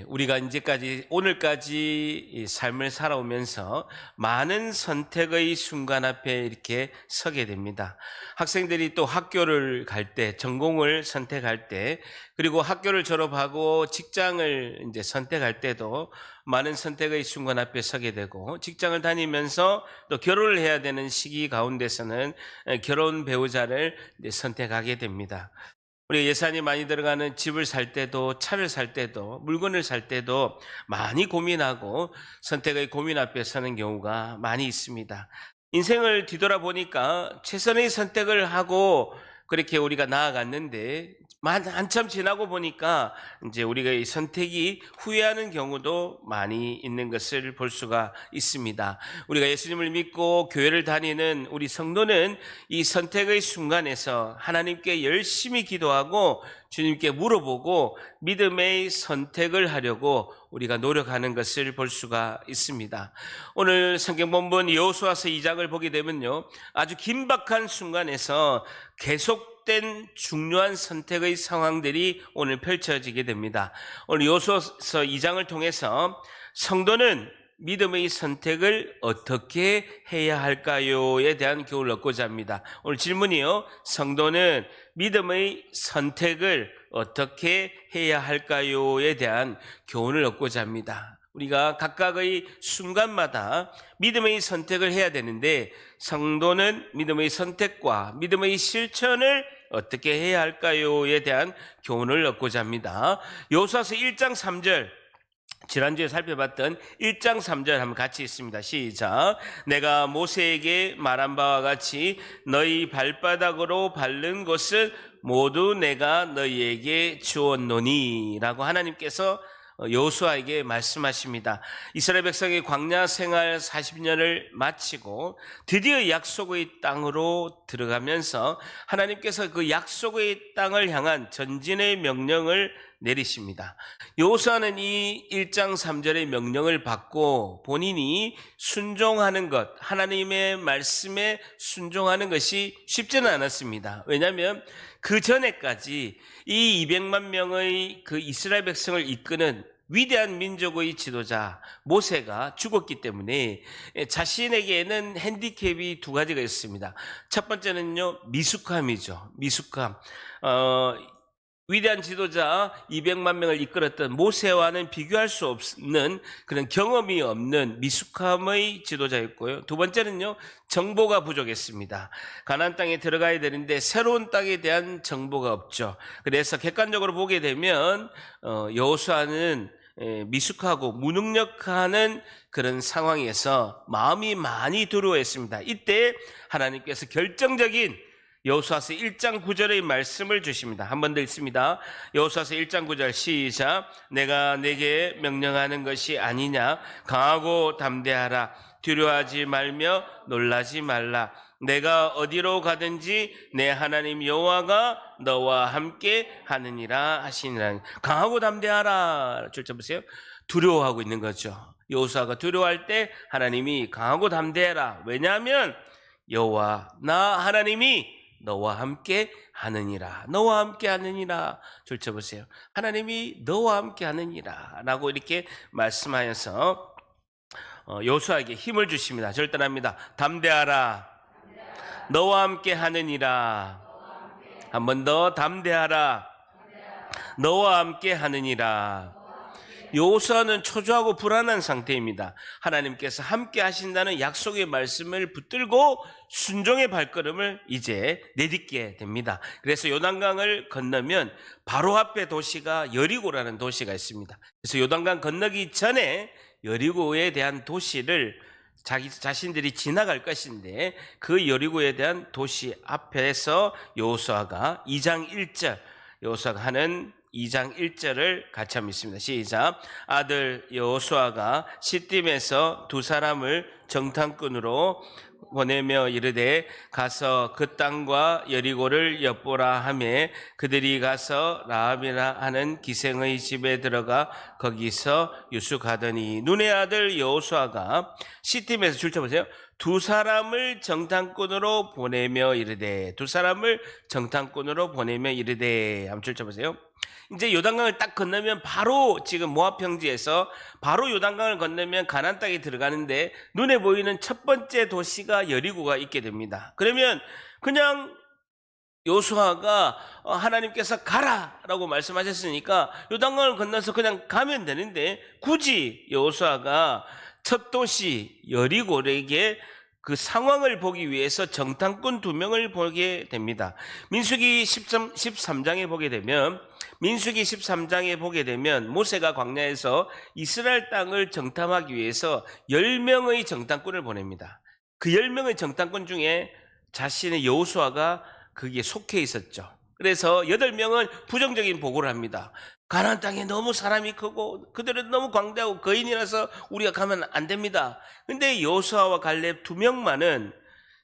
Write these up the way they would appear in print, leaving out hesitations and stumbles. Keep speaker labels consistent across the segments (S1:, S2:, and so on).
S1: 우리가 이제까지 오늘까지 이 삶을 살아오면서 많은 선택의 순간 앞에 이렇게 서게 됩니다. 학생들이 또 학교를 갈 때, 전공을 선택할 때, 그리고 학교를 졸업하고 직장을 이제 선택할 때도 많은 선택의 순간 앞에 서게 되고, 직장을 다니면서 또 결혼을 해야 되는 시기 가운데서는 결혼 배우자를 이제 선택하게 됩니다. 우리 예산이 많이 들어가는 집을 살 때도, 차를 살 때도, 물건을 살 때도 많이 고민하고 선택의 고민 앞에 서는 경우가 많이 있습니다. 인생을 뒤돌아보니까 최선의 선택을 하고 그렇게 우리가 나아갔는데, 한참 지나고 보니까 이제 우리가 이 선택이 후회하는 경우도 많이 있는 것을 볼 수가 있습니다. 우리가 예수님을 믿고 교회를 다니는 우리 성도는 이 선택의 순간에서 하나님께 열심히 기도하고 주님께 물어보고 믿음의 선택을 하려고 우리가 노력하는 것을 볼 수가 있습니다. 오늘 성경 본문 여호수아서 2장을 보게 되면요, 아주 긴박한 순간에서 계속된 중요한 선택의 상황들이 오늘 펼쳐지게 됩니다. 오늘 여호수아서 2장을 통해서 성도는 믿음의 선택을 어떻게 해야 할까요에 대한 교훈을 얻고자 합니다. 오늘 질문이요, 성도는 믿음의 선택을 어떻게 해야 할까요에 대한 교훈을 얻고자 합니다. 우리가 각각의 순간마다 믿음의 선택을 해야 되는데, 성도는 믿음의 선택과 믿음의 실천을 어떻게 해야 할까요에 대한 교훈을 얻고자 합니다. 여호수아서 1장 3절, 지난주에 살펴봤던 1장 3절 한번 같이 읽습니다. 시작. 내가 모세에게 말한 바와 같이 너희 발바닥으로 밟는 곳을 모두 내가 너희에게 주었노니 라고 하나님께서 여호수아에게 말씀하십니다. 이스라엘 백성의 광야 생활 40년을 마치고 드디어 약속의 땅으로 들어가면서 하나님께서 그 약속의 땅을 향한 전진의 명령을 내리십니다. 여호수아는 이 1장 3절의 명령을 받고 본인이 순종하는 것, 하나님의 말씀에 순종하는 것이 쉽지는 않았습니다. 왜냐하면 그 전에까지 이 200만 명의 그 이스라엘 백성을 이끄는 위대한 민족의 지도자 모세가 죽었기 때문에 자신에게는 핸디캡이 두 가지가 있습니다. 첫 번째는요, 미숙함이죠. 미숙함. 위대한 지도자 200만 명을 이끌었던 모세와는 비교할 수 없는 그런 경험이 없는 미숙함의 지도자였고요. 두 번째는요, 정보가 부족했습니다. 가나안 땅에 들어가야 되는데 새로운 땅에 대한 정보가 없죠. 그래서 객관적으로 보게 되면 여호수아는 미숙하고 무능력하는 그런 상황에서 마음이 많이 두려워했습니다. 이때 하나님께서 결정적인 여호수아서 1장 9절의 말씀을 주십니다. 한 번 더 읽습니다. 여호수아서 1장 9절 시작. 내가 내게 명령하는 것이 아니냐. 강하고 담대하라. 두려워하지 말며 놀라지 말라. 내가 어디로 가든지 내 하나님 여호와가 너와 함께 하느니라 하시니라. 강하고 담대하라. 줄자 보세요. 두려워하고 있는 거죠. 여호수아가 두려워할 때 하나님이 강하고 담대해라. 왜냐하면 여호와 나 하나님이 너와 함께 하느니라. 너와 함께 하느니라. 줄쳐 보세요. 하나님이 너와 함께 하느니라 라고 이렇게 말씀하여서 여호수아에게 힘을 주십니다. 절단합니다. 담대하라. 너와 함께 하느니라. 한 번 더 담대하라. 너와 함께 하느니라. 여호수아는 초조하고 불안한 상태입니다. 하나님께서 함께 하신다는 약속의 말씀을 붙들고 순종의 발걸음을 이제 내딛게 됩니다. 그래서 요단강을 건너면 바로 앞에 도시가 여리고라는 도시가 있습니다. 그래서 요단강 건너기 전에 여리고에 대한 도시를 자신들이 지나갈 것인데, 그 여리고에 대한 도시 앞에서 여호수아가 2장 1절, 여호수아가 하는 2장 1절을 같이 한번 읽습니다. 시작. 아들 여호수아가 시딤에서 두 사람을 정탐꾼으로 보내며 이르되 가서 그 땅과 여리고를 엿보라 하매 그들이 가서 라합이라 하는 기생의 집에 들어가 거기서 유숙하더니 눈의 아들 여호수아가 시딤에서 줄쳐보세요. 두 사람을 정탐꾼으로 보내며 이르되, 두 사람을 정탐꾼으로 보내며 이르되, 한번 줄쳐보세요. 이제 요단강을 딱 건너면 바로 지금 모압 평지에서 바로 요단강을 건너면 가나안 땅에 들어가는데 눈에 보이는 첫 번째 도시가 여리고가 있게 됩니다. 그러면 그냥 여호수아가 하나님께서 가라라고 말씀하셨으니까 요단강을 건너서 그냥 가면 되는데 굳이 여호수아가 첫 도시 여리고에게 그 상황을 보기 위해서 정탐꾼 2명을 보게 됩니다. 민수기 13장에 보게 되면 모세가 광야에서 이스라엘 땅을 정탐하기 위해서 10명의 정탐꾼을 보냅니다. 그 10명의 정탐꾼 중에 자신의 여호수아가 거기에 속해 있었죠. 그래서 8명은 부정적인 보고를 합니다. 가나안 땅에 너무 사람이 크고 그들은 너무 광대하고 거인이라서 우리가 가면 안 됩니다. 근데 여호수아와 갈렙 2명만은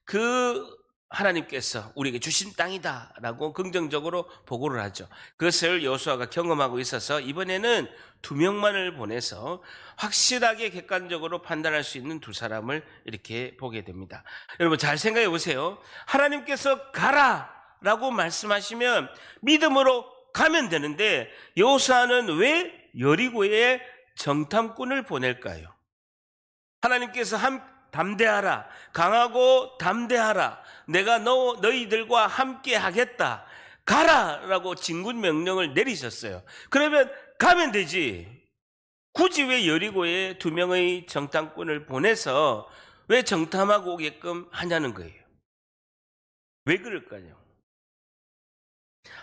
S1: 그 하나님께서 우리에게 주신 땅이다라고 긍정적으로 보고를 하죠. 그것을 여호수아가 경험하고 있어서 이번에는 2명만을 보내서 확실하게 객관적으로 판단할 수 있는 2사람을 이렇게 보게 됩니다. 여러분 잘 생각해 보세요. 하나님께서 가라라고 말씀하시면 믿음으로 가면 되는데 여호수아는 왜 여리고에 정탐꾼을 보낼까요? 하나님께서 담대하라, 강하고 담대하라, 내가 너희들과 함께 하겠다, 가라라고 진군 명령을 내리셨어요. 그러면 가면 되지. 굳이 왜 여리고에 2명의 정탐꾼을 보내서 왜 정탐하고 오게끔 하냐는 거예요. 왜 그럴까요?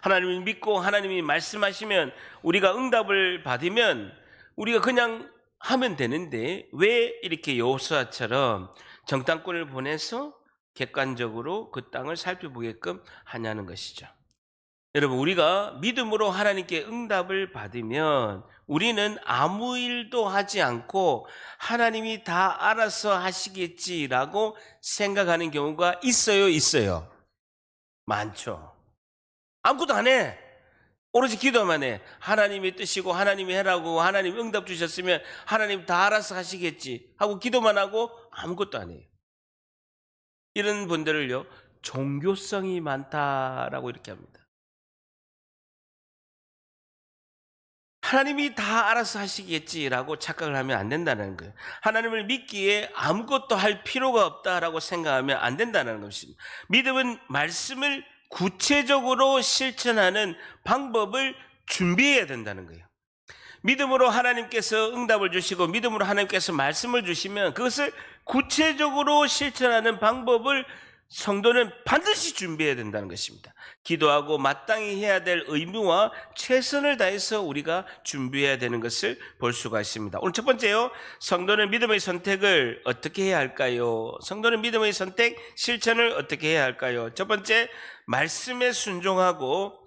S1: 하나님을 믿고 하나님이 말씀하시면 우리가 응답을 받으면 우리가 그냥 하면 되는데 왜 이렇게 여호수아처럼 정탐꾼을 보내서 객관적으로 그 땅을 살펴보게끔 하냐는 것이죠. 여러분 우리가 믿음으로 하나님께 응답을 받으면 우리는 아무 일도 하지 않고 하나님이 다 알아서 하시겠지라고 생각하는 경우가 있어요? 많죠. 아무것도 안 해. 오로지 기도만 해. 하나님의 뜻이고 하나님이 해라고 하나님 응답 주셨으면 하나님 다 알아서 하시겠지 하고 기도만 하고 아무것도 안 해요. 이런 분들을요 종교성이 많다라고 이렇게 합니다. 하나님이 다 알아서 하시겠지라고 착각을 하면 안 된다는 거예요. 하나님을 믿기에 아무것도 할 필요가 없다라고 생각하면 안 된다는 것입니다. 믿음은 말씀을 구체적으로 실천하는 방법을 준비해야 된다는 거예요. 믿음으로 하나님께서 응답을 주시고 믿음으로 하나님께서 말씀을 주시면 그것을 구체적으로 실천하는 방법을 성도는 반드시 준비해야 된다는 것입니다. 기도하고 마땅히 해야 될 의무와 최선을 다해서 우리가 준비해야 되는 것을 볼 수가 있습니다. 오늘 첫 번째요. 성도는 믿음의 선택을 어떻게 해야 할까요? 성도는 믿음의 선택, 실천을 어떻게 해야 할까요? 첫 번째, 말씀에 순종하고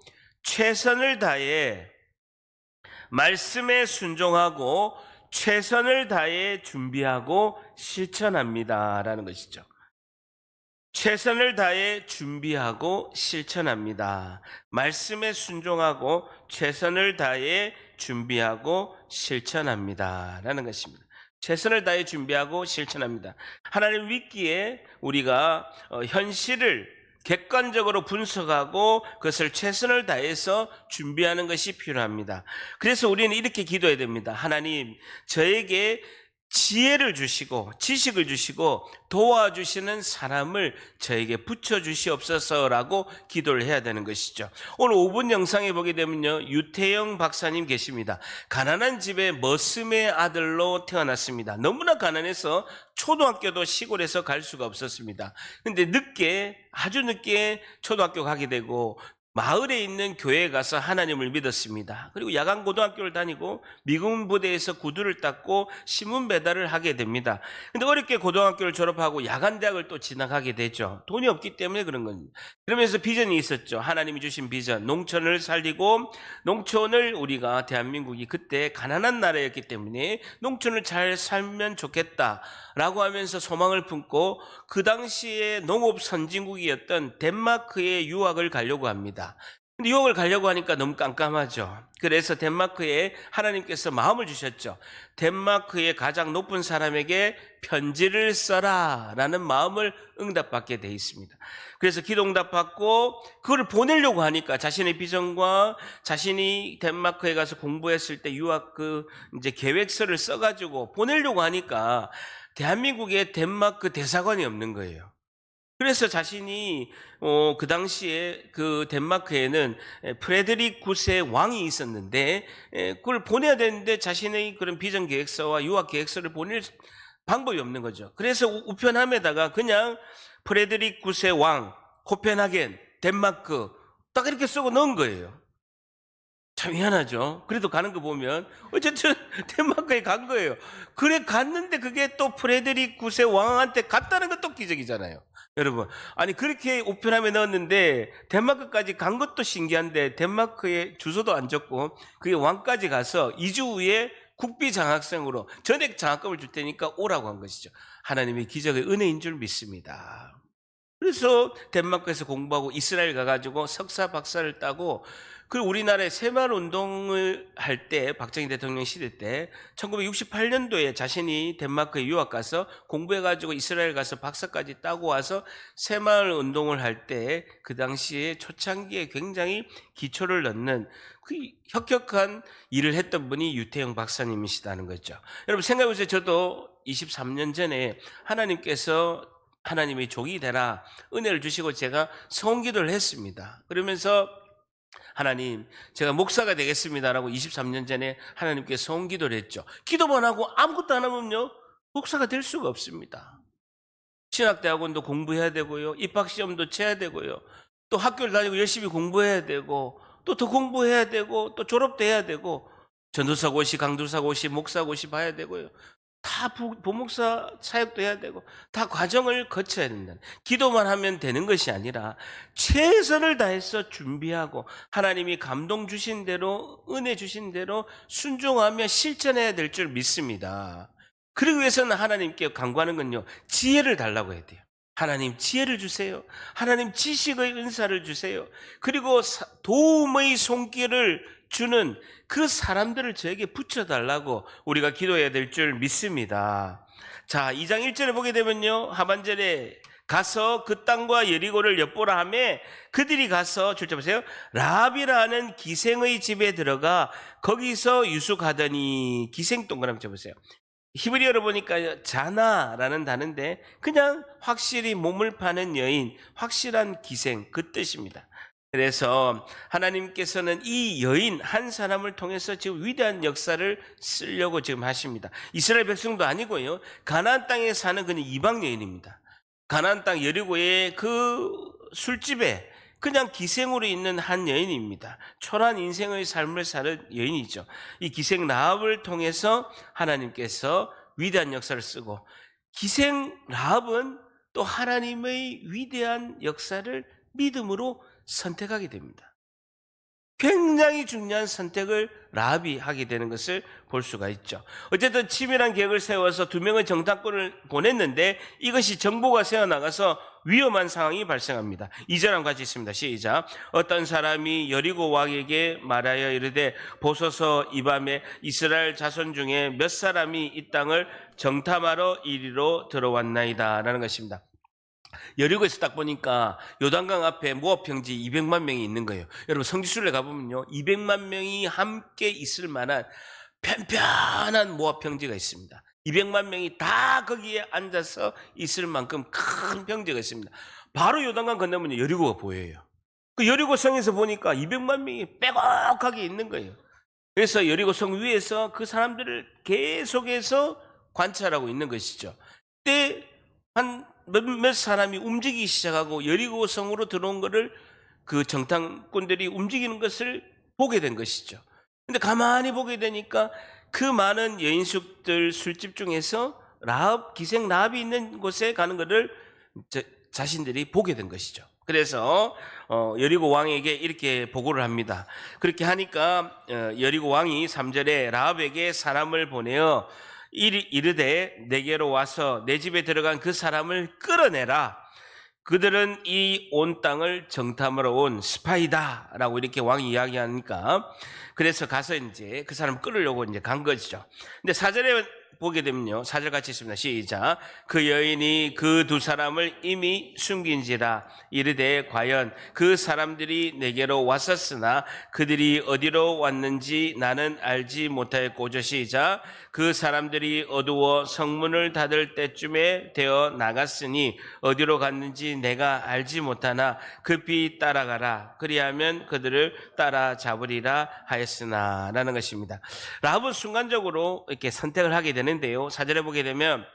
S1: 최선을 다해 준비하고 실천합니다라는 것이죠. 최선을 다해 준비하고 실천합니다. 말씀에 순종하고 최선을 다해 준비하고 실천합니다라는 것입니다. 최선을 다해 준비하고 실천합니다. 하나님 믿기에 우리가 현실을 객관적으로 분석하고 그것을 최선을 다해서 준비하는 것이 필요합니다. 그래서 우리는 이렇게 기도해야 됩니다. 하나님, 저에게 지혜를 주시고 지식을 주시고 도와주시는 사람을 저에게 붙여주시옵소서라고 기도를 해야 되는 것이죠. 오늘 5분 영상에 보게 되면요, 유태영 박사님 계십니다. 가난한 집에 머슴의 아들로 태어났습니다. 너무나 가난해서 초등학교도 시골에서 갈 수가 없었습니다. 근데 아주 늦게 초등학교 가게 되고 마을에 있는 교회에 가서 하나님을 믿었습니다. 그리고 야간 고등학교를 다니고 미군 부대에서 구두를 닦고 신문 배달을 하게 됩니다. 근데 어렵게 고등학교를 졸업하고 야간 대학을 또 진학하게 되죠. 돈이 없기 때문에 그런 겁니다. 그러면서 비전이 있었죠. 하나님이 주신 비전, 농촌을 살리고 농촌을 우리가 대한민국이 그때 가난한 나라였기 때문에 농촌을 잘 살면 좋겠다라고 하면서 소망을 품고 그 당시에 농업 선진국이었던 덴마크에 유학을 가려고 합니다. 근데 유학을 가려고 하니까 너무 깜깜하죠. 그래서 덴마크에 하나님께서 마음을 주셨죠. 덴마크의 가장 높은 사람에게 편지를 써라 라는 마음을 응답받게 돼 있습니다. 그래서 기도 응답받고 그걸 보내려고 하니까 자신의 비전과 자신이 덴마크에 가서 공부했을 때 유학 이제 계획서를 써가지고 보내려고 하니까 대한민국에 덴마크 대사관이 없는 거예요. 그래서 자신이 그 당시에 그 덴마크에는 프레드릭 9세 왕이 있었는데 그걸 보내야 되는데 자신의 그런 비전 계획서와 유학 계획서를 보낼 방법이 없는 거죠. 그래서 우편함에다가 그냥 프레드릭 9세 왕, 코펜하겐, 덴마크 딱 이렇게 쓰고 넣은 거예요. 참 희한하죠. 그래도 가는 거 보면 어쨌든 덴마크에 간 거예요. 그래 갔는데 그게 또 프레드릭 9세 왕한테 갔다는 것도 기적이잖아요. 여러분, 아니 그렇게 우편함에 넣었는데 덴마크까지 간 것도 신기한데 덴마크에 주소도 안 적고 그게 왕까지 가서 2주 후에 국비 장학생으로 전액 장학금을 줄 테니까 오라고 한 것이죠. 하나님의 기적의 은혜인 줄 믿습니다. 그래서 덴마크에서 공부하고 이스라엘 가가지고 석사 박사를 따고 그리고 우리나라의 새마을 운동을 할 때 박정희 대통령 시대 때 1968년도에 자신이 덴마크에 유학 가서 공부해가지고 이스라엘 가서 박사까지 따고 와서 새마을 운동을 할 때 그 당시에 초창기에 굉장히 기초를 넣는 그 혁혁한 일을 했던 분이 유태영 박사님이시다는 거죠. 여러분 생각해보세요. 저도 23년 전에 하나님께서 하나님의 종이 되라 은혜를 주시고 제가 성기도를 했습니다. 그러면서 하나님 제가 목사가 되겠습니다라고 23년 전에 하나님께 성기도를 했죠. 기도만 하고 아무것도 안 하면요 목사가 될 수가 없습니다. 신학대학원도 공부해야 되고요, 입학시험도 쳐야 되고요, 또 학교를 다니고 열심히 공부해야 되고 또 더 공부해야 되고 또 졸업도 해야 되고 전도사고시, 강도사고시, 목사고시 봐야 되고요, 다 부목사 사역도 해야 되고 다 과정을 거쳐야 된다. 기도만 하면 되는 것이 아니라 최선을 다해서 준비하고 하나님이 감동 주신 대로 은혜 주신 대로 순종하며 실천해야 될 줄 믿습니다. 그러기 위해서는 하나님께 간구하는 건요, 지혜를 달라고 해야 돼요. 하나님 지혜를 주세요. 하나님 지식의 은사를 주세요. 그리고 도움의 손길을 주는 그 사람들을 저에게 붙여달라고 우리가 기도해야 될 줄 믿습니다. 자, 2장 1절에 보게 되면요, 하반절에 가서 그 땅과 여리고를 엿보라 하며 그들이 가서 출제 보세요. 라합이라는 기생의 집에 들어가 거기서 유숙하더니, 기생 동그라미 쳐보세요. 히브리어로 보니까 자나라는 단어인데 그냥 확실히 몸을 파는 여인, 확실한 기생, 그 뜻입니다. 그래서 하나님께서는 이 여인 한 사람을 통해서 지금 위대한 역사를 쓰려고 지금 하십니다. 이스라엘 백성도 아니고요, 가나안 땅에 사는 그냥 이방 여인입니다. 가나안 땅 여리고의 그 술집에 그냥 기생으로 있는 한 여인입니다. 초라한 인생의 삶을 사는 여인이죠. 이 기생 라합을 통해서 하나님께서 위대한 역사를 쓰고, 기생 라합은 또 하나님의 위대한 역사를 믿음으로 선택하게 됩니다. 굉장히 중요한 선택을 라합이 하게 되는 것을 볼 수가 있죠. 어쨌든 치밀한 계획을 세워서 2명의 정탐꾼을 보냈는데 이것이 정보가 새어나가서 위험한 상황이 발생합니다. 2절 같이 있습니다. 시작. 어떤 사람이 여리고 왕에게 말하여 이르되 보소서 이 밤에 이스라엘 자손 중에 몇 사람이 이 땅을 정탐하러 이리로 들어왔나이다 라는 것입니다. 여리고에서 딱 보니까 요단강 앞에 모압 평지 200만 명이 있는 거예요. 여러분 성지순례 가보면요, 200만 명이 함께 있을 만한 편편한 모압 평지가 있습니다. 200만 명이 다 거기에 앉아서 있을 만큼 큰 평지가 있습니다. 바로 요단강 건너면 여리고가 보여요. 그 여리고 성에서 보니까 200만 명이 빼곡하게 있는 거예요. 그래서 여리고 성 위에서 그 사람들을 계속해서 관찰하고 있는 것이죠. 그때 한 몇몇 사람이 움직이기 시작하고 여리고 성으로 들어온 것을 그 정탐꾼들이 움직이는 것을 보게 된 것이죠. 근데 가만히 보게 되니까 그 많은 여인숙들 술집 중에서 라합, 기생 라합이 있는 곳에 가는 것을 자신들이 보게 된 것이죠. 그래서 여리고 왕에게 이렇게 보고를 합니다. 그렇게 하니까 여리고 왕이 3절에 라합에게 사람을 보내어 이르되 내게로 와서 내 집에 들어간 그 사람을 끌어내라. 그들은 이 온 땅을 정탐하러 온 스파이다라고 이렇게 왕이 이야기하니까 그래서 가서 이제 그 사람 끌으려고 이제 간 것이죠. 근데 사절에 보게 되면요. 사절 같이 있습니다. 시작. 그 여인이 그 두 사람을 이미 숨긴지라 이르되 과연 그 사람들이 내게로 왔었으나 그들이 어디로 왔는지 나는 알지 못하였고 시작. 그 사람들이 어두워 성문을 닫을 때쯤에 되어 나갔으니 어디로 갔는지 내가 알지 못하나 급히 따라가라. 그리하면 그들을 따라잡으리라 하였으나 라는 것입니다. 라합은 순간적으로 이렇게 선택을 하게 되는데요. 사절에 보게 되면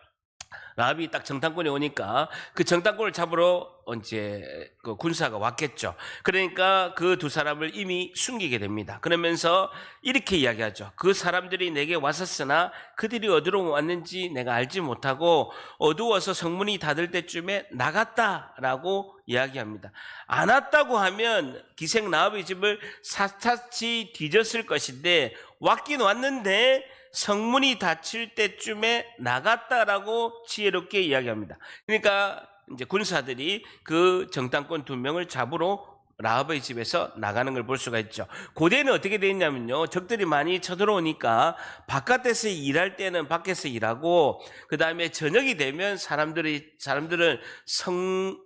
S1: 라합이 딱 정탐꾼이 오니까 그 정탐꾼을 잡으러 이제 그 군사가 왔겠죠. 그러니까 그 두 사람을 이미 숨기게 됩니다. 그러면서 이렇게 이야기하죠. 그 사람들이 내게 왔었으나 그들이 어디로 왔는지 내가 알지 못하고 어두워서 성문이 닫을 때쯤에 나갔다라고 이야기합니다. 안 왔다고 하면 기생 라합의 집을 샅샅이 뒤졌을 것인데 왔긴 왔는데 성문이 닫힐 때쯤에 나갔다라고 지혜롭게 이야기합니다. 그러니까 이제 군사들이 그 정탐꾼 2명을 잡으러 라합의 집에서 나가는 걸 볼 수가 있죠. 고대는 어떻게 되어 있냐면요. 적들이 많이 쳐들어오니까 바깥에서 일할 때는 밖에서 일하고 그 다음에 저녁이 되면 사람들은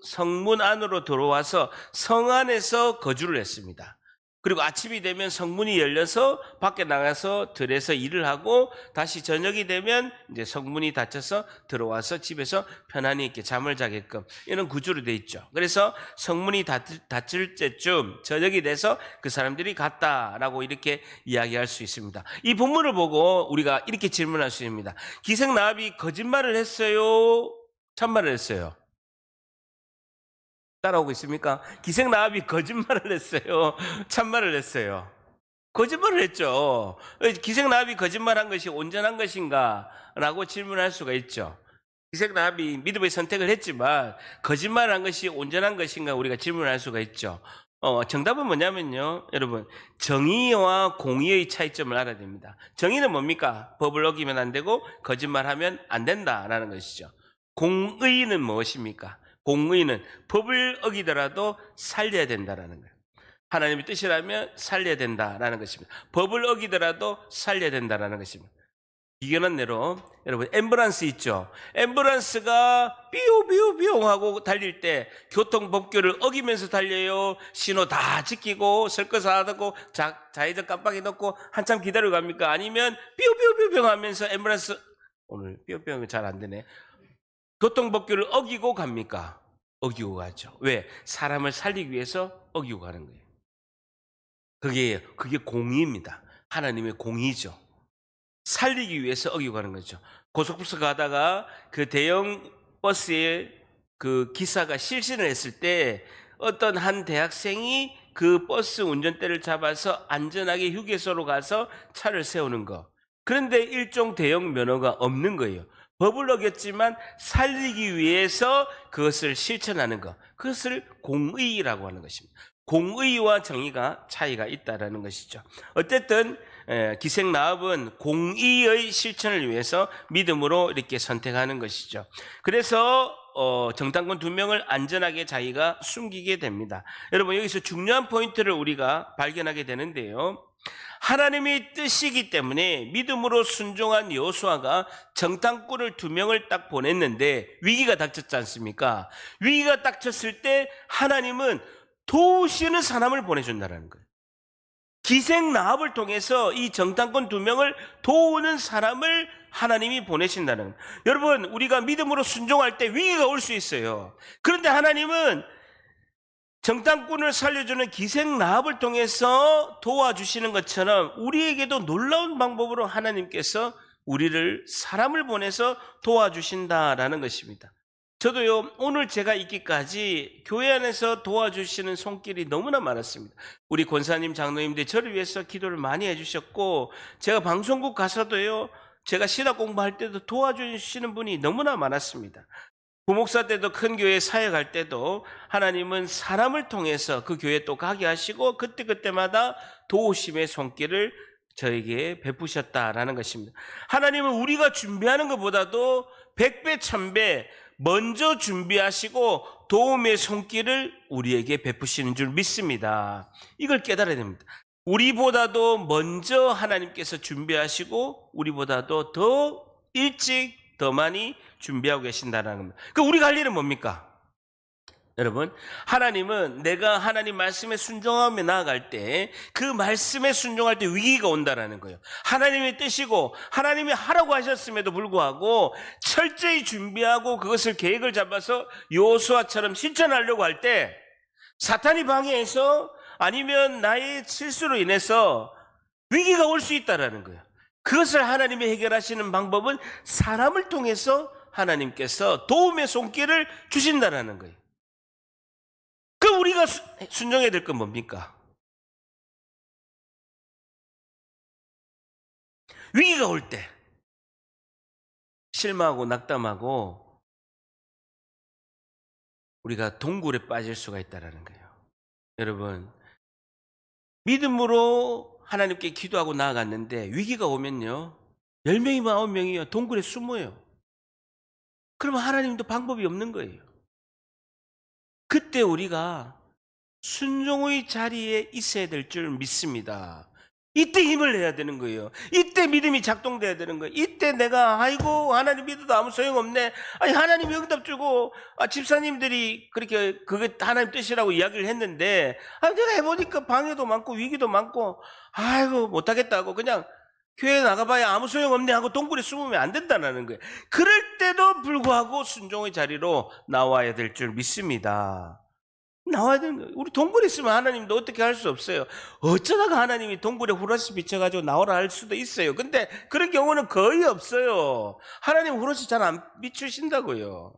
S1: 성문 안으로 들어와서 성 안에서 거주를 했습니다. 그리고 아침이 되면 성문이 열려서 밖에 나가서 들에서 일을 하고 다시 저녁이 되면 이제 성문이 닫혀서 들어와서 집에서 편안히 이렇게 잠을 자게끔 이런 구조로 되어 있죠. 그래서 성문이 닫힐 때쯤 저녁이 돼서 그 사람들이 갔다라고 이렇게 이야기할 수 있습니다. 이 본문을 보고 우리가 이렇게 질문할 수 있습니다. 기생 라합이 거짓말을 했어요? 참말을 했어요? 따라오고 있습니까? 기생 라합이 거짓말을 했어요? 참말을 했어요? 거짓말을 했죠. 기생 라합이 거짓말한 것이 온전한 것인가? 라고 질문할 수가 있죠. 기생 라합이 믿음의 선택을 했지만 거짓말한 것이 온전한 것인가? 우리가 질문할 수가 있죠. 정답은 뭐냐면요. 여러분, 정의와 공의의 차이점을 알아야 됩니다. 정의는 뭡니까? 법을 어기면 안 되고 거짓말하면 안 된다라는 것이죠. 공의는 무엇입니까? 공의는 법을 어기더라도 살려야 된다라는 거예요. 하나님의 뜻이라면 살려야 된다라는 것입니다. 법을 어기더라도 살려야 된다라는 것입니다. 비견한 대로 여러분 앰뷸런스 있죠. 앰뷸런스가 삐용삐용 하고 달릴 때 교통법규를 어기면서 달려요. 신호 다 지키고 설거지하고 좌회전 깜빡이 넣고 한참 기다리고 갑니까? 아니면 삐용삐용 하면서 앰뷸런스 오늘 삐용삐용이 잘 안 되네. 교통법규를 어기고 갑니까? 어기고 가죠. 왜? 사람을 살리기 위해서 어기고 가는 거예요. 그게 공의입니다. 하나님의 공의죠. 살리기 위해서 어기고 가는 거죠. 고속버스 가다가 그 대형 버스에 그 기사가 실신을 했을 때 어떤 한 대학생이 그 버스 운전대를 잡아서 안전하게 휴게소로 가서 차를 세우는 거. 그런데 일종 대형 면허가 없는 거예요. 법을 어겼지만 살리기 위해서 그것을 실천하는 것. 그것을 공의라고 하는 것입니다. 공의와 정의가 차이가 있다라는 것이죠. 어쨌든 기생 라합은 공의의 실천을 위해서 믿음으로 이렇게 선택하는 것이죠. 그래서 정탐꾼 2명을 안전하게 자기가 숨기게 됩니다. 여러분 여기서 중요한 포인트를 우리가 발견하게 되는데요. 하나님의 뜻이기 때문에 믿음으로 순종한 여호수아가 정탐꾼을 2명을 딱 보냈는데 위기가 닥쳤지 않습니까? 위기가 닥쳤을 때 하나님은 도우시는 사람을 보내준다는 거예요. 기생 라합을 통해서 이 정탐꾼 2명을 도우는 사람을 하나님이 보내신다는 거예요. 여러분 우리가 믿음으로 순종할 때 위기가 올 수 있어요. 그런데 하나님은 정탐꾼을 살려주는 기생 라합을 통해서 도와주시는 것처럼 우리에게도 놀라운 방법으로 하나님께서 우리를 사람을 보내서 도와주신다라는 것입니다. 저도요 오늘 제가 있기까지 교회 안에서 도와주시는 손길이 너무나 많았습니다. 우리 권사님 장로님들 저를 위해서 기도를 많이 해주셨고 제가 방송국 가서도요 제가 신학 공부할 때도 도와주시는 분이 너무나 많았습니다. 부목사 때도 큰 교회 사역할 때도 하나님은 사람을 통해서 그 교회에 또 가게 하시고 그때그때마다 도우심의 손길을 저에게 베푸셨다라는 것입니다. 하나님은 우리가 준비하는 것보다도 100배, 1000배 먼저 준비하시고 도움의 손길을 우리에게 베푸시는 줄 믿습니다. 이걸 깨달아야 됩니다. 우리보다도 먼저 하나님께서 준비하시고 우리보다도 더 일찍 더 많이 준비하고 계신다는 겁니다. 그럼 우리가 할 일은 뭡니까? 여러분, 하나님은 내가 하나님 말씀에 순종하며 나아갈 때 그 말씀에 순종할 때 위기가 온다라는 거예요. 하나님의 뜻이고 하나님이 하라고 하셨음에도 불구하고 철저히 준비하고 그것을 계획을 잡아서 여호수아처럼 실천하려고 할 때 사탄이 방해해서 아니면 나의 실수로 인해서 위기가 올 수 있다라는 거예요. 그것을 하나님이 해결하시는 방법은 사람을 통해서 하나님께서 도움의 손길을 주신다라는 거예요. 그럼 우리가 순종해야 될 건 뭡니까? 위기가 올 때 실망하고 낙담하고 우리가 동굴에 빠질 수가 있다는 거예요. 여러분, 믿음으로 하나님께 기도하고 나아갔는데 위기가 오면요 10명이면 9명이요 동굴에 숨어요. 그러면 하나님도 방법이 없는 거예요. 그때 우리가 순종의 자리에 있어야 될 줄 믿습니다. 이때 힘을 내야 되는 거예요. 이때 믿음이 작동돼야 되는 거예요. 이때 내가 아이고 하나님 믿어도 아무 소용없네. 아니 하나님이 응답 주고 집사님들이 그렇게 그게 하나님 뜻이라고 이야기를 했는데 내가 해보니까 방해도 많고 위기도 많고 아이고 못하겠다고 그냥 교회 나가봐야 아무 소용없네 하고 동굴에 숨으면 안 된다는 거예요. 그럴 때도 불구하고 순종의 자리로 나와야 될 줄 믿습니다. 나와야 되는 거예요. 우리 동굴에 있으면 하나님도 어떻게 할 수 없어요. 어쩌다가 하나님이 동굴에 후러시 비춰가지고 나오라 할 수도 있어요. 근데 그런 경우는 거의 없어요. 하나님 후러시 잘 안 비추신다고요.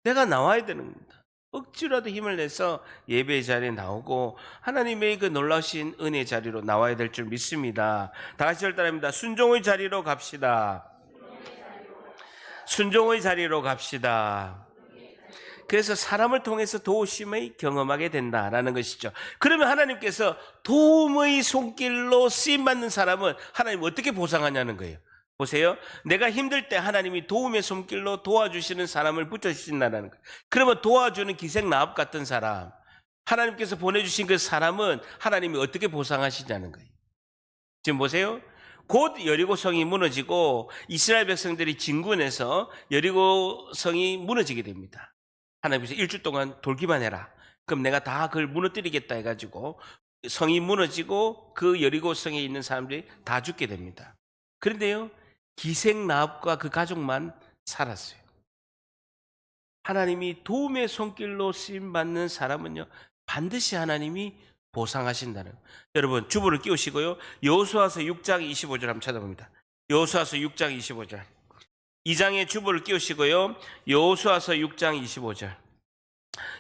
S1: 내가 나와야 되는 겁니다. 억지로라도 힘을 내서 예배의 자리에 나오고 하나님의 그 놀라우신 은혜의 자리로 나와야 될 줄 믿습니다. 다 같이 따라합니다. 순종의 자리로 갑시다. 순종의 자리로 갑시다. 그래서 사람을 통해서 도우심을 경험하게 된다라는 것이죠. 그러면 하나님께서 도움의 손길로 쓰임받는 사람은 하나님 어떻게 보상하냐는 거예요. 보세요. 내가 힘들 때 하나님이 도움의 손길로 도와주시는 사람을 붙여주신다는 거예요. 그러면 도와주는 기생나합 같은 사람, 하나님께서 보내주신 그 사람은 하나님이 어떻게 보상하시냐는 거예요. 지금 보세요. 곧 여리고성이 무너지고 이스라엘 백성들이 진군해서 여리고성이 무너지게 됩니다. 하나님께서 일주 동안 돌기만 해라. 그럼 내가 다 그걸 무너뜨리겠다 해가지고 성이 무너지고 그 여리고성에 있는 사람들이 다 죽게 됩니다. 그런데요, 기생나합과 그 가족만 살았어요. 하나님이 도움의 손길로 쓰임받는 사람은요 반드시 하나님이 보상하신다는 거예요. 여러분 주보를 끼우시고요 여호수아서 6장 25절 한번 찾아봅니다. 여호수아서 6장 25절 2장의 주보를 끼우시고요 여호수아서 6장 25절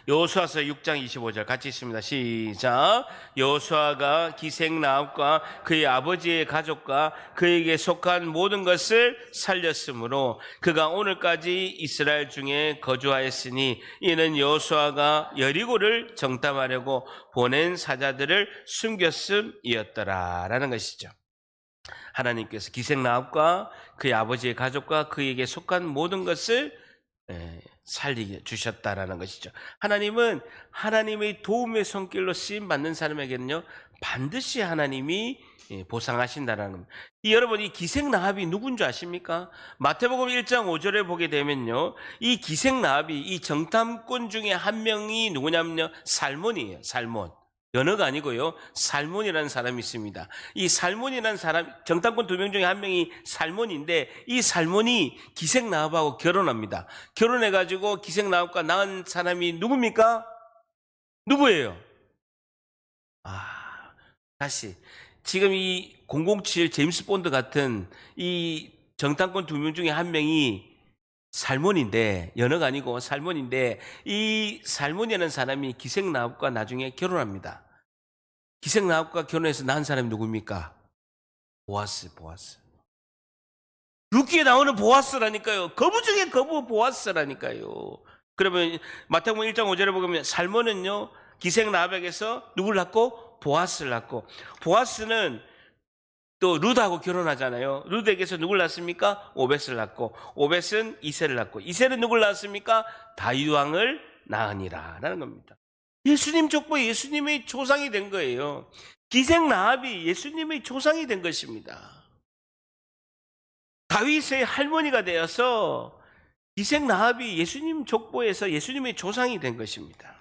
S1: 여호수아서 6장 25절 같이 있습니다. 시작. 여호수아가 기생나합과 그의 아버지의 가족과 그에게 속한 모든 것을 살렸으므로 그가 오늘까지 이스라엘 중에 거주하였으니 이는 여호수아가 여리고를 정탐하려고 보낸 사자들을 숨겼음이었더라 라는 것이죠. 하나님께서 기생나합과 그의 아버지의 가족과 그에게 속한 모든 것을 살리게 주셨다라는 것이죠. 하나님은 하나님의 도움의 손길로 쓰임 받는 사람에게는요 반드시 하나님이 보상하신다라는 겁니다. 여러분 이 기생나합이 누군지 아십니까? 마태복음 1장 5절에 보게 되면요 이 기생나합이 이 정탐꾼 중에 한 명이 누구냐면요 살몬이에요. 살몬. 연어가 아니고요 살몬이라는 사람이 있습니다. 이 살몬이라는 사람, 정탐꾼 2명 중에 한 명이 살몬인데 이 살몬이 기생나합하고 결혼합니다. 결혼해가지고 기생나합과 낳은 사람이 누굽니까? 누구예요? 다시 지금 이 007 제임스 본드 같은 이 정탐꾼 2명 중에 한 명이 살몬인데, 연어가 아니고 살몬인데 이 살몬이라는 사람이 기생나합과 나중에 결혼합니다. 기생나합과 결혼해서 낳은 사람이 누굽니까? 보아스. 룻기에 나오는 보아스라니까요. 거부 중에 거부 보아스라니까요. 그러면 마태복음 1장 5절에 보면 살몬은요 기생나합에게서 누굴 낳고? 보아스를 낳고, 보아스는 또 룻하고 결혼하잖아요. 룻에게서 누굴 낳습니까? 오벳을 낳고, 오벳은 이새를 낳고, 이새는 누굴 낳았습니까? 다윗 왕을 낳으니라 라는 겁니다. 예수님 족보, 예수님의 조상이 된 거예요. 기생 라합이 예수님의 조상이 된 것입니다. 다윗의 할머니가 되어서 기생 라합이 예수님 족보에서 예수님의 조상이 된 것입니다.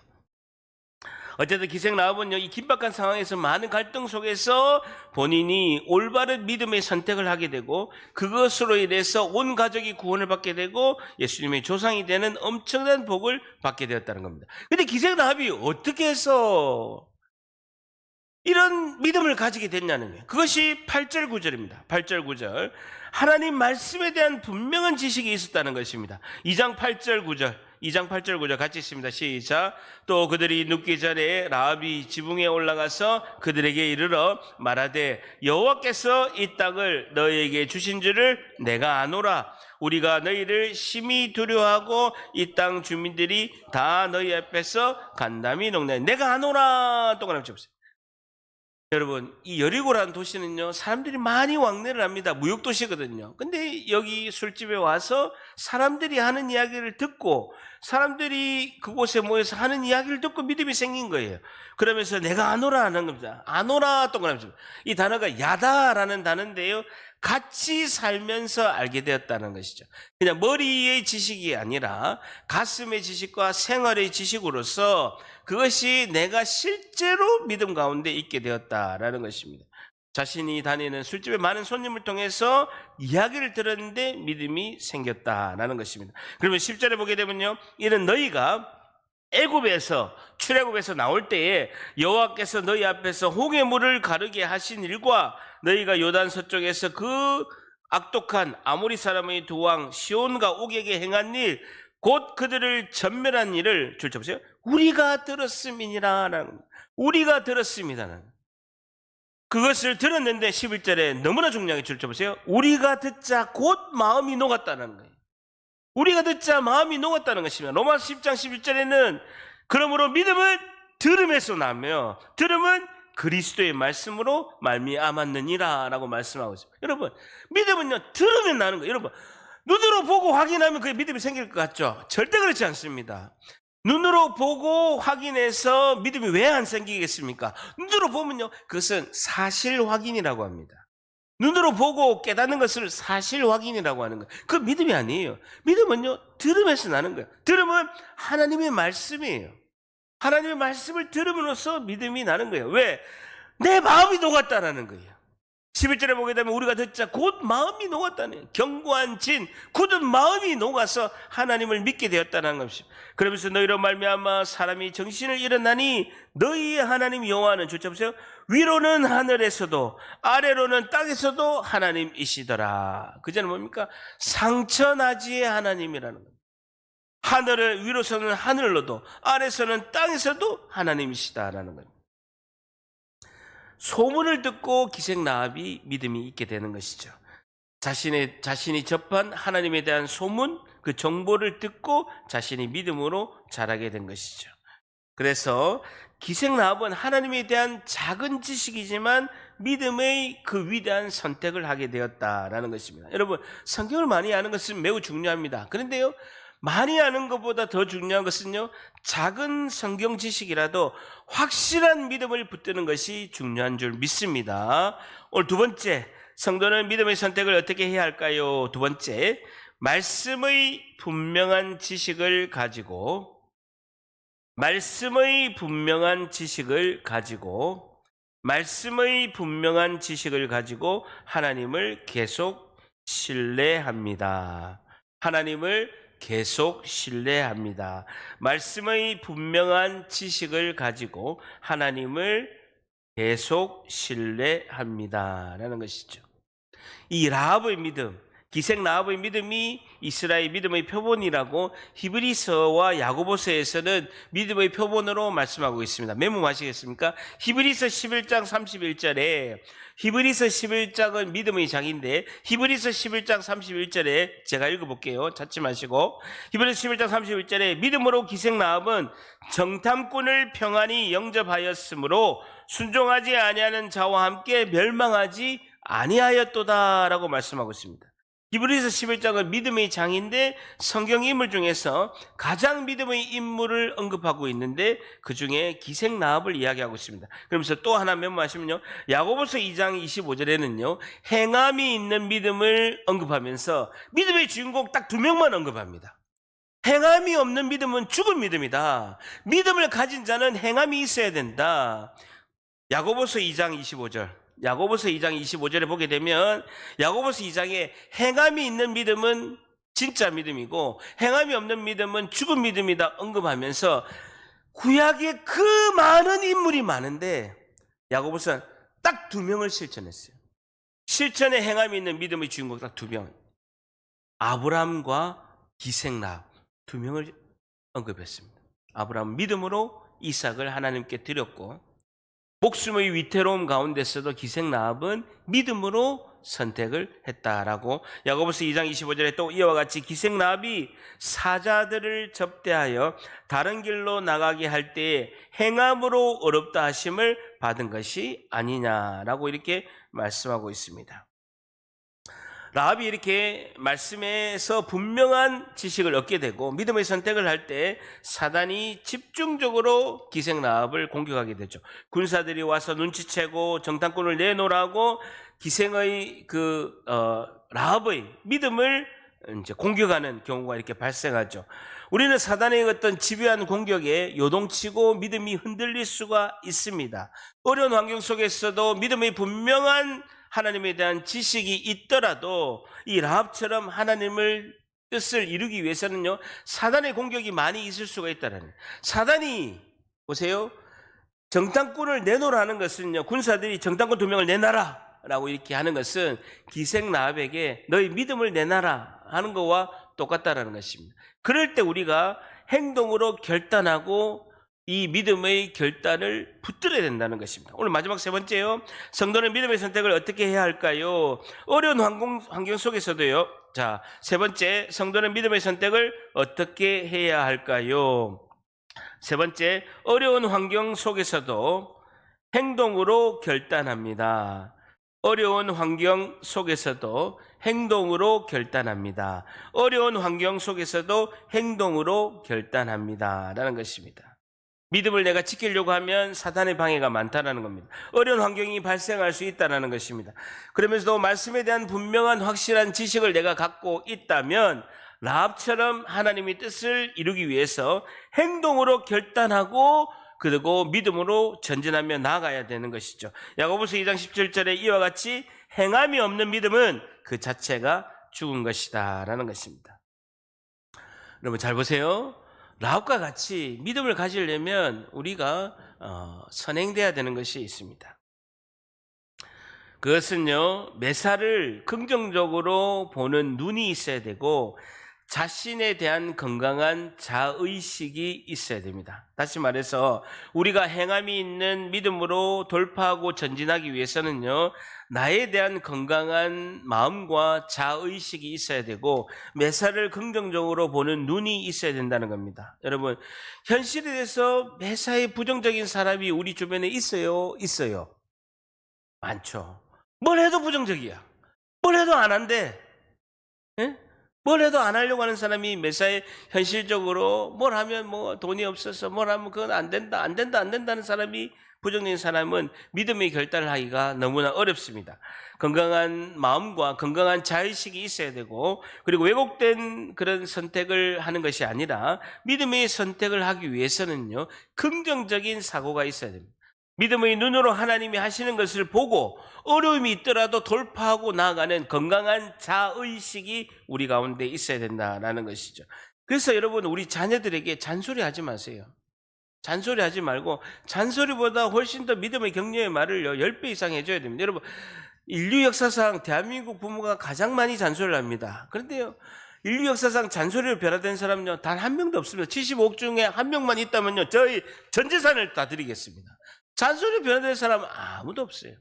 S1: 어쨌든 기생 라합은요, 이 긴박한 상황에서 많은 갈등 속에서 본인이 올바른 믿음의 선택을 하게 되고, 그것으로 인해서 온 가족이 구원을 받게 되고 예수님의 조상이 되는 엄청난 복을 받게 되었다는 겁니다. 근데 기생 라합이 어떻게 해서 이런 믿음을 가지게 됐냐는 거예요. 그것이 8절 9절입니다. 8절 9절. 하나님 말씀에 대한 분명한 지식이 있었다는 것입니다. 2장 8절 9절. 2장 8절 9절 같이 있습니다. 시작. 또 그들이 눕기 전에 라합이 지붕에 올라가서 그들에게 이르러 말하되 여호와께서 이 땅을 너희에게 주신 줄을 내가 아노라. 우리가 너희를 심히 두려워하고 이 땅 주민들이 다 너희 앞에서 간담이 녹네. 내가 아노라. 동그라미 쳐보세요. 여러분, 이 여리고라는 도시는요, 사람들이 많이 왕래를 합니다. 무역도시거든요. 근데 여기 술집에 와서 사람들이 하는 이야기를 듣고, 사람들이 그곳에 모여서 하는 이야기를 듣고 믿음이 생긴 거예요. 그러면서 내가 아노라 하는 겁니다. 아노라 동그라미. 이 단어가 야다라는 단어인데요, 같이 살면서 알게 되었다는 것이죠. 그냥 머리의 지식이 아니라 가슴의 지식과 생활의 지식으로서 그것이 내가 실제로 믿음 가운데 있게 되었다라는 것입니다. 자신이 다니는 술집에 많은 손님을 통해서 이야기를 들었는데 믿음이 생겼다라는 것입니다. 그러면 10절에 보게 되면요, 이는 너희가 애굽에서 출애굽에서 나올 때에 여호와께서 너희 앞에서 홍해물을 가르게 하신 일과 너희가 요단 서쪽에서 그 악독한 아모리 사람의 두 왕 시온과 옥에게 행한 일, 곧 그들을 전멸한 일을 줄 쳐보세요. 우리가 들었음이니라. 우리가 들었습니다. 그것을 들었는데 11절에 너무나 중요하게 줄 쳐보세요. 우리가 듣자 곧 마음이 녹았다는 거예요. 우리가 듣자 마음이 녹았다는 것입니다. 로마서 10장 11절에는 그러므로 믿음은 들음에서 나며 들음은 그리스도의 말씀으로 말미암았느니라 라고 말씀하고 있습니다. 여러분, 믿음은요, 들으면 나는 거예요. 여러분, 눈으로 보고 확인하면 그게 믿음이 생길 것 같죠? 절대 그렇지 않습니다. 눈으로 보고 확인해서 믿음이 왜 안 생기겠습니까? 눈으로 보면요, 그것은 사실 확인이라고 합니다. 눈으로 보고 깨닫는 것을 사실 확인이라고 하는 거예요. 그 믿음이 아니에요. 믿음은요, 들음에서 나는 거예요. 들음은 하나님의 말씀이에요. 하나님의 말씀을 들음으로써 믿음이 나는 거예요. 왜? 내 마음이 녹았다라는 거예요. 11절에 보게 되면 우리가 듣자 곧 마음이 녹았다는 거예요. 견고한 진, 굳은 마음이 녹아서 하나님을 믿게 되었다는 것입니다. 그러면서 너희로 말미암아 사람이 정신을 잃었나니 너희의 하나님 여호와는 줄 쳐보세요. 위로는 하늘에서도 아래로는 땅에서도 하나님이시더라. 그전에 뭡니까? 상천하지의 하나님이라는 거예요. 하늘을 위로서는 하늘로도 아래서는 땅에서도 하나님이시다라는 거예요. 소문을 듣고 기생 라합이 믿음이 있게 되는 것이죠. 자신이 접한 하나님에 대한 소문, 그 정보를 듣고 자신이 믿음으로 자라게 된 것이죠. 그래서 기생 라합은 하나님에 대한 작은 지식이지만 믿음의 그 위대한 선택을 하게 되었다라는 것입니다. 여러분, 성경을 많이 아는 것은 매우 중요합니다. 그런데요, 많이 아는 것보다 더 중요한 것은요, 작은 성경 지식이라도 확실한 믿음을 붙드는 것이 중요한 줄 믿습니다. 오늘 두 번째, 성도는 믿음의 선택을 어떻게 해야 할까요? 두 번째, 말씀의 분명한 지식을 가지고 하나님을 계속 신뢰합니다. 말씀의 분명한 지식을 가지고 하나님을 계속 신뢰합니다 라는 것이죠. 이 라합의 믿음, 기생 라합의 믿음이 이스라엘 믿음의 표본이라고 히브리서와 야고보서에서는 믿음의 표본으로 말씀하고 있습니다. 메모하시겠습니까? 히브리서 11장 31절에, 히브리서 11장은 믿음의 장인데 히브리서 11장 31절에 제가 읽어볼게요. 찾지 마시고. 히브리서 11장 31절에 믿음으로 기생 라합은 정탐꾼을 평안히 영접하였으므로 순종하지 아니하는 자와 함께 멸망하지 아니하였도다라고 말씀하고 있습니다. 히브리서 11장은 믿음의 장인데 성경 인물 중에서 가장 믿음의 인물을 언급하고 있는데 그 중에 기생 라합을 이야기하고 있습니다. 그러면서 또 하나 메모하시면요, 야고보서 2장 25절에는요 행함이 있는 믿음을 언급하면서 믿음의 주인공 딱 2명만 언급합니다. 행함이 없는 믿음은 죽은 믿음이다. 믿음을 가진 자는 행함이 있어야 된다. 야고보서 2장 25절. 야고보서 2장 25절에 보게 되면 야고보서 2장에 행함이 있는 믿음은 진짜 믿음이고 행함이 없는 믿음은 죽은 믿음이다 언급하면서 구약에 그 많은 인물이 많은데 야고보서는 딱 2명을 실천했어요. 실천에 행함이 있는 믿음의 주인공 딱 2명. 아브라함과 기생라합 2명을 언급했습니다. 아브라함은 믿음으로 이삭을 하나님께 드렸고 목숨의 위태로움 가운데서도 기생라합은 믿음으로 선택을 했다라고 야고보서 2장 25절에 또 이와 같이 기생라합이 사자들을 접대하여 다른 길로 나가게 할 때에 행함으로 어렵다 하심을 받은 것이 아니냐라고 이렇게 말씀하고 있습니다. 라합이 이렇게 말씀에서 분명한 지식을 얻게 되고 믿음의 선택을 할 때 사단이 집중적으로 기생 라합을 공격하게 되죠. 군사들이 와서 눈치채고 정탐꾼을 내놓으라고 기생의 라합의 믿음을 이제 공격하는 경우가 이렇게 발생하죠. 우리는 사단의 어떤 집요한 공격에 요동치고 믿음이 흔들릴 수가 있습니다. 어려운 환경 속에서도 믿음의 분명한 하나님에 대한 지식이 있더라도 이 라합처럼 하나님을 뜻을 이루기 위해서는요 사단의 공격이 많이 있을 수가 있다는 거예요. 사단이 보세요, 정탐꾼을 내놓으라는 것은요 군사들이 정탐꾼 2명을 내놔라 라고 이렇게 하는 것은 기생 라합에게 너희 믿음을 내놔라 하는 것과 똑같다라는 것입니다. 그럴 때 우리가 행동으로 결단하고 이 믿음의 결단을 붙들어야 된다는 것입니다. 오늘 마지막 3번째요. 성도는 믿음의 선택을 어떻게 해야 할까요? 어려운 환경 속에서도요. 자, 3번째, 성도는 믿음의 선택을 어떻게 해야 할까요? 3번째, 어려운 환경 속에서도 행동으로 결단합니다. 어려운 환경 속에서도 행동으로 결단합니다. 어려운 환경 속에서도 행동으로 결단합니다. 라는 것입니다. 믿음을 내가 지키려고 하면 사탄의 방해가 많다는 겁니다. 어려운 환경이 발생할 수 있다는 것입니다. 그러면서도 말씀에 대한 분명한 확실한 지식을 내가 갖고 있다면 라합처럼 하나님의 뜻을 이루기 위해서 행동으로 결단하고 그리고 믿음으로 전진하며 나아가야 되는 것이죠. 야고보서 2장 17절에 이와 같이 행함이 없는 믿음은 그 자체가 죽은 것이다 라는 것입니다. 여러분 잘 보세요. 라합과 같이 믿음을 가지려면 우리가 선행돼야 되는 것이 있습니다. 그것은요 매사를 긍정적으로 보는 눈이 있어야 되고 자신에 대한 건강한 자의식이 있어야 됩니다. 다시 말해서 우리가 행함이 있는 믿음으로 돌파하고 전진하기 위해서는요 나에 대한 건강한 마음과 자의식이 있어야 되고 매사를 긍정적으로 보는 눈이 있어야 된다는 겁니다. 여러분 현실에 대해서 매사에 부정적인 사람이 우리 주변에 있어요? 있어요? 많죠. 뭘 해도 부정적이야. 뭘 해도 안 한대. 예? 뭘 해도 안 하려고 하는 사람이 매사에 현실적으로 뭘 하면 뭐 돈이 없어서 뭘 하면 그건 안 된다는 사람이 부정적인 사람은 믿음의 결단을 하기가 너무나 어렵습니다. 건강한 마음과 건강한 자의식이 있어야 되고 그리고 왜곡된 그런 선택을 하는 것이 아니라 믿음의 선택을 하기 위해서는요 긍정적인 사고가 있어야 됩니다. 믿음의 눈으로 하나님이 하시는 것을 보고 어려움이 있더라도 돌파하고 나아가는 건강한 자의식이 우리 가운데 있어야 된다는 것이죠. 그래서 여러분 우리 자녀들에게 잔소리하지 마세요. 잔소리하지 말고 잔소리보다 훨씬 더 믿음의 격려의 말을 10배 이상 해줘야 됩니다. 여러분 인류 역사상 대한민국 부모가 가장 많이 잔소리를 합니다. 그런데요 인류 역사상 잔소리로 변화된 사람은요 단 한 명도 없습니다. 75억 중에 한 명만 있다면요 저희 전 재산을 다 드리겠습니다. 잔소리로 변화된 사람은 아무도 없어요.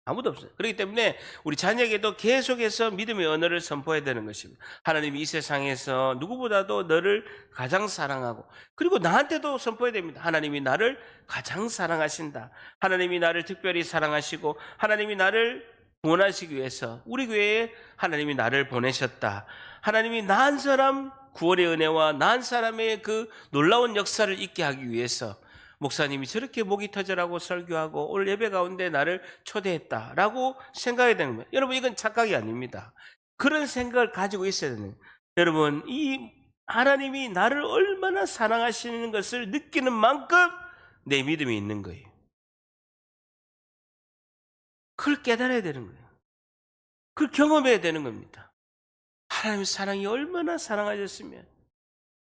S1: 아무도 없어요. 그렇기 때문에 우리 자녀에게도 계속해서 믿음의 언어를 선포해야 되는 것입니다. 하나님이 이 세상에서 누구보다도 너를 가장 사랑하고 그리고 나한테도 선포해야 됩니다. 하나님이 나를 가장 사랑하신다. 하나님이 나를 특별히 사랑하시고 하나님이 나를 구원하시기 위해서 우리 교회에 하나님이 나를 보내셨다. 하나님이 나한 사람 구원의 은혜와 나한 사람의 그 놀라운 역사를 있게 하기 위해서 목사님이 저렇게 목이 터져라고 설교하고 오늘 예배 가운데 나를 초대했다라고 생각해야 되는 거예요. 여러분, 이건 착각이 아닙니다. 그런 생각을 가지고 있어야 되는 거예요. 여러분, 이 하나님이 나를 얼마나 사랑하시는 것을 느끼는 만큼 내 믿음이 있는 거예요. 그걸 깨달아야 되는 거예요. 그걸 경험해야 되는 겁니다. 하나님의 사랑이 얼마나 사랑하셨으면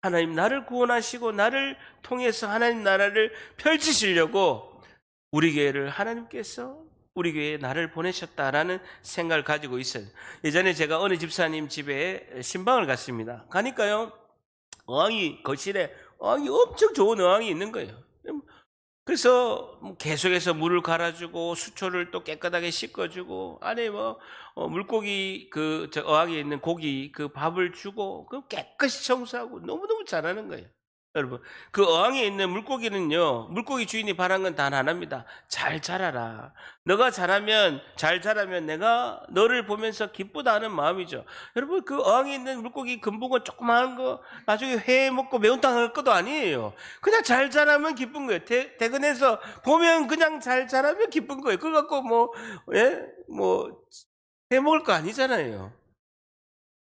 S1: 하나님 나를 구원하시고 나를 통해서 하나님 나라를 펼치시려고 우리 교회를 하나님께서 우리 교회에 나를 보내셨다라는 생각을 가지고 있어요. 예전에 제가 어느 집사님 집에 신방을 갔습니다. 가니까요, 거실에 어항이 엄청 좋은 어항이 있는 거예요. 그래서 계속해서 물을 갈아주고 수초를 또 깨끗하게 씻어주고 안에 물고기 어항에 있는 고기 그 밥을 주고 그 깨끗이 청소하고 너무너무 잘하는 거예요. 여러분, 그 어항에 있는 물고기는요, 물고기 주인이 바란 건 단 하나입니다. 잘 자라라. 너가 잘 자라면 내가 너를 보면서 기쁘다 는 마음이죠. 여러분, 그 어항에 있는 물고기 금붕어 조그마한 거 나중에 회 먹고 매운탕 할 것도 아니에요. 그냥 잘 자라면 기쁜 거예요. 퇴근해서 보면 그냥 잘 자라면 기쁜 거예요. 그거 갖고 회 먹을 거 아니잖아요.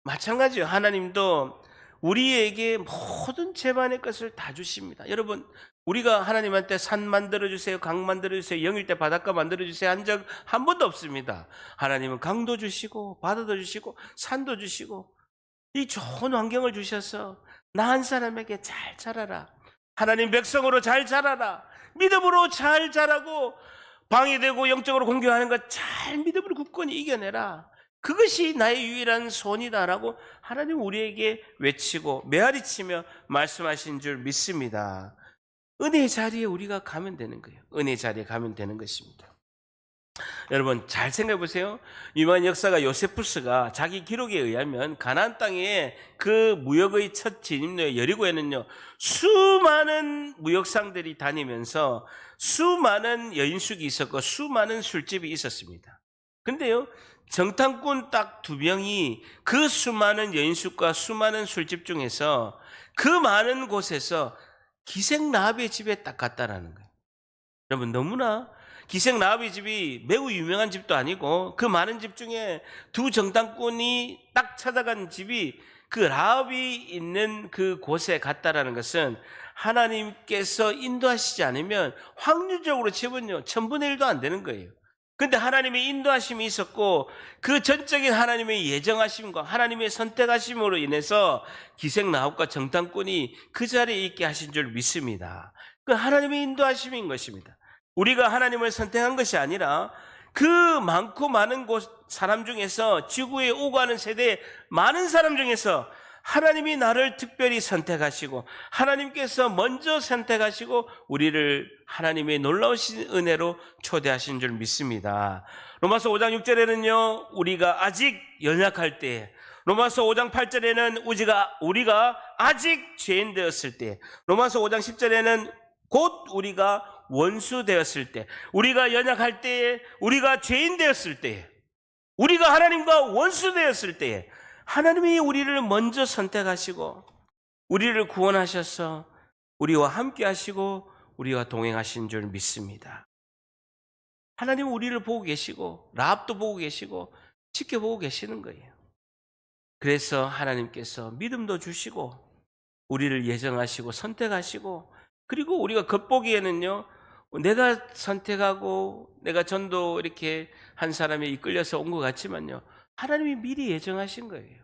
S1: 마찬가지예요. 하나님도 우리에게 모든 제반의 것을 다 주십니다. 여러분, 우리가 하나님한테 산 만들어주세요, 강 만들어주세요, 영일대 바닷가 만들어주세요 한 적 한 번도 없습니다. 하나님은 강도 주시고 바다도 주시고 산도 주시고 이 좋은 환경을 주셔서 나 한 사람에게 잘 자라라. 하나님 백성으로 잘 자라라. 믿음으로 잘 자라고 방해되고 영적으로 공격하는 것 잘 믿음으로 굳건히 이겨내라. 그것이 나의 유일한 소원이다라고 하나님 우리에게 외치고 메아리치며 말씀하신 줄 믿습니다. 은혜의 자리에 우리가 가면 되는 거예요. 은혜의 자리에 가면 되는 것입니다. 여러분, 잘 생각해 보세요. 유명한 역사가 요세푸스가 자기 기록에 의하면 가나안 땅에 그 무역의 첫 진입로에 여리고에는요, 수많은 무역상들이 다니면서 수많은 여인숙이 있었고 수많은 술집이 있었습니다. 근데요, 정탐꾼 딱 2명이 그 수많은 여인숙과 수많은 술집 중에서 그 많은 곳에서 기생라합의 집에 딱 갔다라는 거예요. 여러분, 너무나 기생라합의 집이 매우 유명한 집도 아니고 그 많은 집 중에 2 정탐꾼이 딱 찾아간 집이 그 라합이 있는 그 곳에 갔다라는 것은 하나님께서 인도하시지 않으면 확률적으로 치면요 1000분의 1도 안 되는 거예요. 근데 하나님의 인도하심이 있었고 그 전적인 하나님의 예정하심과 하나님의 선택하심으로 인해서 기생라합과 정탐꾼이 그 자리에 있게 하신 줄 믿습니다. 그 하나님의 인도하심인 것입니다. 우리가 하나님을 선택한 것이 아니라 그 많고 많은 사람 중에서 지구에 오고 가는 세대의 많은 사람 중에서 하나님이 나를 특별히 선택하시고 하나님께서 먼저 선택하시고 우리를 하나님의 놀라우신 은혜로 초대하신 줄 믿습니다. 로마서 5장 6절에는요 우리가 아직 연약할 때, 로마서 5장 8절에는 우리가 아직 죄인 되었을 때, 로마서 5장 10절에는 곧 우리가 원수 되었을 때, 우리가 연약할 때에, 우리가 죄인 되었을 때에, 우리가 하나님과 원수 되었을 때에 하나님이 우리를 먼저 선택하시고 우리를 구원하셔서 우리와 함께 하시고 우리와 동행하신 줄 믿습니다. 하나님은 우리를 보고 계시고 라합도 보고 계시고 지켜보고 계시는 거예요. 그래서 하나님께서 믿음도 주시고 우리를 예정하시고 선택하시고, 그리고 우리가 겉보기에는요 내가 선택하고 내가 전도 이렇게 한 사람에 이끌려서 온 것 같지만요 하나님이 미리 예정하신 거예요.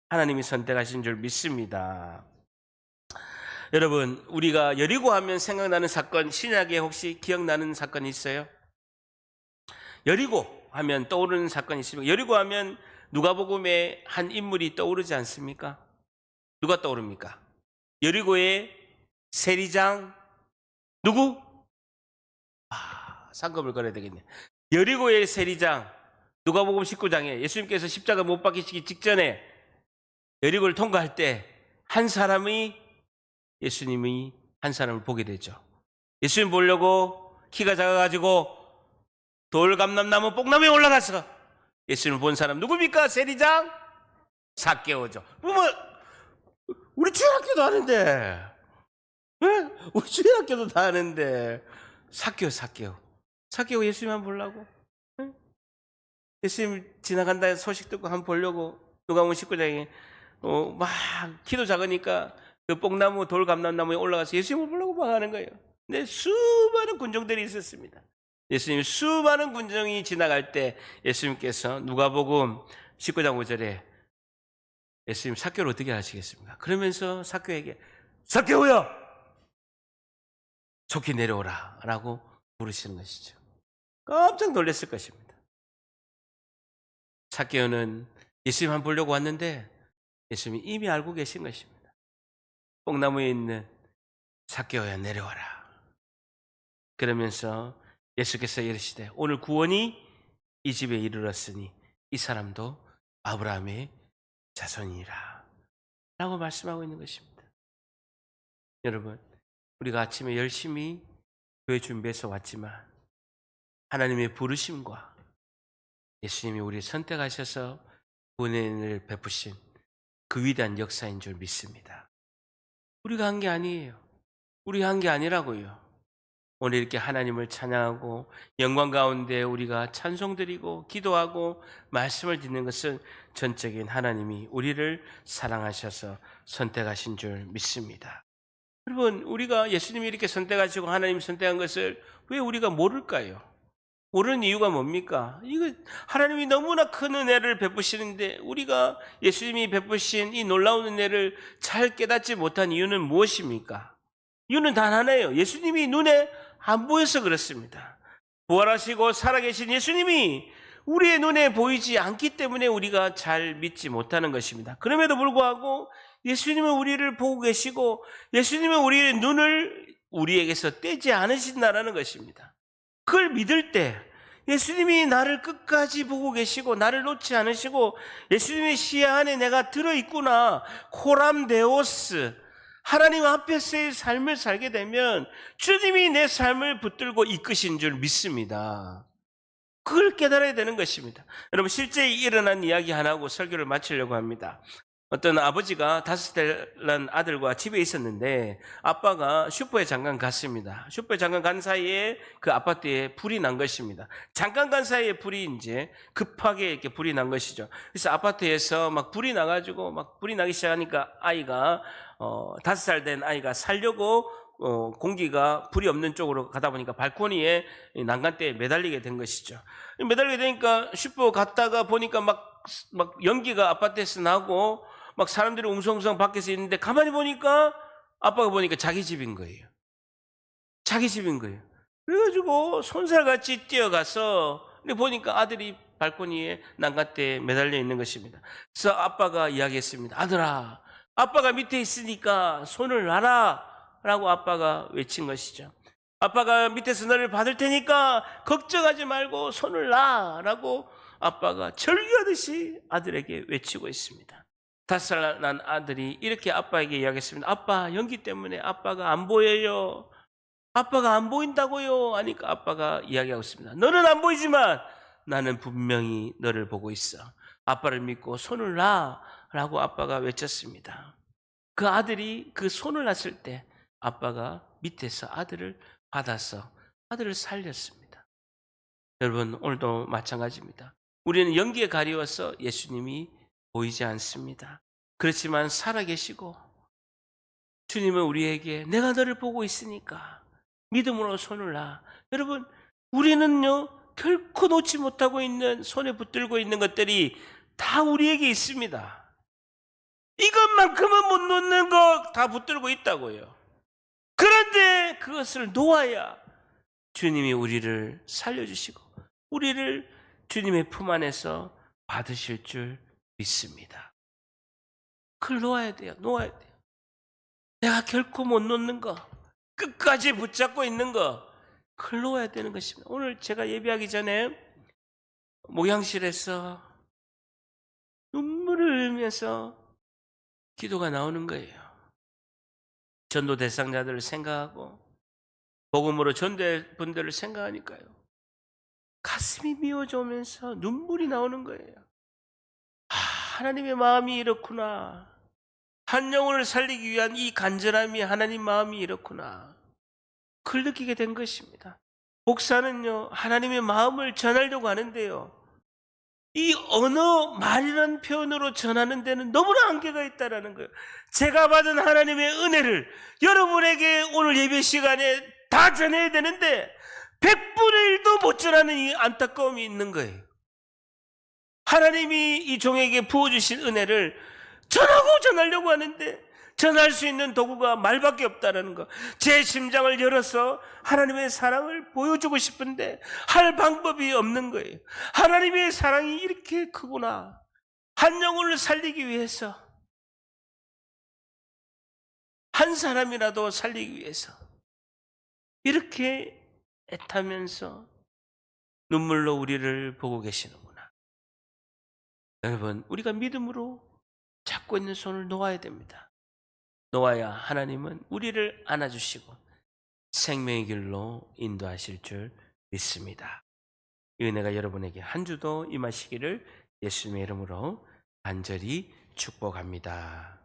S1: 하나님이 선택하신 줄 믿습니다. 여러분, 우리가 여리고 하면 생각나는 사건, 신약에 혹시 기억나는 사건이 있어요? 여리고 하면 떠오르는 사건이 있습니까? 여리고 하면 누가복음에 한 인물이 떠오르지 않습니까? 누가 떠오릅니까? 여리고의 세리장 누구? 상급을 걸어야 되겠네. 여리고의 세리장, 누가복음 19장에 예수님께서 십자가 못 박히시기 직전에 여리고를 통과할 때 예수님이 한 사람을 보게 되죠. 예수님 보려고 키가 작아가지고 돌감람나무 뽕나무에 올라가서 예수님을 본 사람 누굽니까? 세리장 삭개오죠. 뭐 우리 주일학교도 하는데, 응? 우리 주일학교도 다 하는데 삭개오 예수님만 보려고, 응? 예수님 지나간다 소식 듣고 한번 보려고 누가복음 19장에 막 키도 작으니까 그 뽕나무 돌감람나무에 올라가서 예수님을 보려고 막 하는 거예요. 근데 수많은 군종들이 있었습니다. 예수님 수많은 군종이 지나갈 때 예수님께서 누가복음 19장 5절에 예수님 삭개오를 어떻게 하시겠습니까? 그러면서 삭개오에게 삭개오야 속히 내려오라 라고 부르시는 것이죠. 깜짝 놀랐을 것입니다. 삭개오는 예수님만 보려고 왔는데 예수님이 이미 알고 계신 것입니다. 뽕나무에 있는 삭개오야 내려와라. 그러면서 예수께서 이르시되 오늘 구원이 이 집에 이르렀으니 이 사람도 아브라함의 자손이라 라고 말씀하고 있는 것입니다. 여러분, 우리가 아침에 열심히 교회 준비해서 왔지만 하나님의 부르심과 예수님이 우리를 선택하셔서 구원을 베푸신 그 위대한 역사인 줄 믿습니다. 우리가 한 게 아니에요. 우리가 한 게 아니라고요. 오늘 이렇게 하나님을 찬양하고 영광 가운데 우리가 찬송드리고 기도하고 말씀을 듣는 것은 전적인 하나님이 우리를 사랑하셔서 선택하신 줄 믿습니다. 여러분, 우리가 예수님이 이렇게 선택하시고 하나님 선택한 것을 왜 우리가 모를까요? 모르는 이유가 뭡니까? 이거 하나님이 너무나 큰 은혜를 베푸시는데 우리가 예수님이 베푸신 이 놀라운 은혜를 잘 깨닫지 못한 이유는 무엇입니까? 이유는 단 하나예요. 예수님이 눈에 안 보여서 그렇습니다. 부활하시고 살아계신 예수님이 우리의 눈에 보이지 않기 때문에 우리가 잘 믿지 못하는 것입니다. 그럼에도 불구하고 예수님은 우리를 보고 계시고 예수님은 우리의 눈을 우리에게서 떼지 않으신다는 것입니다. 그걸 믿을 때 예수님이 나를 끝까지 보고 계시고 나를 놓지 않으시고 예수님의 시야 안에 내가 들어있구나, 코람데오스, 하나님 앞에서의 삶을 살게 되면 주님이 내 삶을 붙들고 이끄신 줄 믿습니다. 그걸 깨달아야 되는 것입니다. 여러분, 실제 일어난 이야기 하나 하고 설교를 마치려고 합니다. 어떤 아버지가 5살 난 아들과 집에 있었는데 아빠가 슈퍼에 잠깐 갔습니다. 슈퍼에 잠깐 간 사이에 그 아파트에 불이 난 것입니다. 잠깐 간 사이에 불이 이제 급하게 이렇게 불이 난 것이죠. 그래서 아파트에서 막 불이 나가지고 막 불이 나기 시작하니까 아이가 5살 된 아이가 살려고 공기가 불이 없는 쪽으로 가다 보니까 발코니에 난간대에 매달리게 된 것이죠. 매달리게 되니까 슈퍼 갔다가 보니까 막 연기가 아파트에서 나고 막 사람들이 웅성웅성 밖에서 있는데 가만히 보니까 아빠가 보니까 자기 집인 거예요. 자기 집인 거예요. 그래가지고 손살같이 뛰어가서 보니까 아들이 발코니에 난간대에 매달려 있는 것입니다. 그래서 아빠가 이야기했습니다. 아들아, 아빠가 밑에 있으니까 손을 놔라 라고 아빠가 외친 것이죠. 아빠가 밑에서 너를 받을 테니까 걱정하지 말고 손을 놔 라고 아빠가 절규하듯이 아들에게 외치고 있습니다. 5살 난 아들이 이렇게 아빠에게 이야기했습니다. 아빠, 연기 때문에 아빠가 안 보여요. 아빠가 안 보인다고요 하니까 아빠가 이야기하고 있습니다. 너는 안 보이지만 나는 분명히 너를 보고 있어. 아빠를 믿고 손을 놔 라고 아빠가 외쳤습니다. 그 아들이 그 손을 놨을 때 아빠가 밑에서 아들을 받아서 아들을 살렸습니다. 여러분, 오늘도 마찬가지입니다. 우리는 연기에 가리워서 예수님이 보이지 않습니다. 그렇지만 살아계시고 주님은 우리에게 내가 너를 보고 있으니까 믿음으로 손을 놔. 여러분, 우리는요 결코 놓지 못하고 있는, 손에 붙들고 있는 것들이 다 우리에게 있습니다. 이것만큼은 못 놓는 거 다 붙들고 있다고요. 그런데 그것을 놓아야 주님이 우리를 살려주시고 우리를 주님의 품 안에서 받으실 줄 믿습니다. 그걸 놓아야 돼요. 놓아야 돼요. 내가 결코 못 놓는 거, 끝까지 붙잡고 있는 거, 그걸 놓아야 되는 것입니다. 오늘 제가 예배하기 전에 목양실에서 눈물을 흘리면서 기도가 나오는 거예요. 전도 대상자들을 생각하고 복음으로 전도할 분들을 생각하니까요. 가슴이 미어져 오면서 눈물이 나오는 거예요. 아, 하나님의 마음이 이렇구나. 한 영혼을 살리기 위한 이 간절함이 하나님 마음이 이렇구나. 그걸 느끼게 된 것입니다. 목사는요, 하나님의 마음을 전하려고 하는데요, 이 언어, 말이라는 표현으로 전하는 데는 너무나 한계가 있다라는 거예요. 제가 받은 하나님의 은혜를 여러분에게 오늘 예배 시간에 다 전해야 되는데 100분의 1도 못 전하는 이 안타까움이 있는 거예요. 하나님이 이 종에게 부어주신 은혜를 전하려고 하는데 전할 수 있는 도구가 말밖에 없다는 거. 제 심장을 열어서 하나님의 사랑을 보여주고 싶은데 할 방법이 없는 거예요. 하나님의 사랑이 이렇게 크구나. 한 영혼을 살리기 위해서, 한 사람이라도 살리기 위해서 이렇게 애타면서 눈물로 우리를 보고 계시는구나. 여러분, 우리가 믿음으로 잡고 있는 손을 놓아야 됩니다. 놓아야 하나님은 우리를 안아주시고 생명의 길로 인도하실 줄 믿습니다. 이 은혜가 여러분에게 한 주도 임하시기를 예수님의 이름으로 간절히 축복합니다.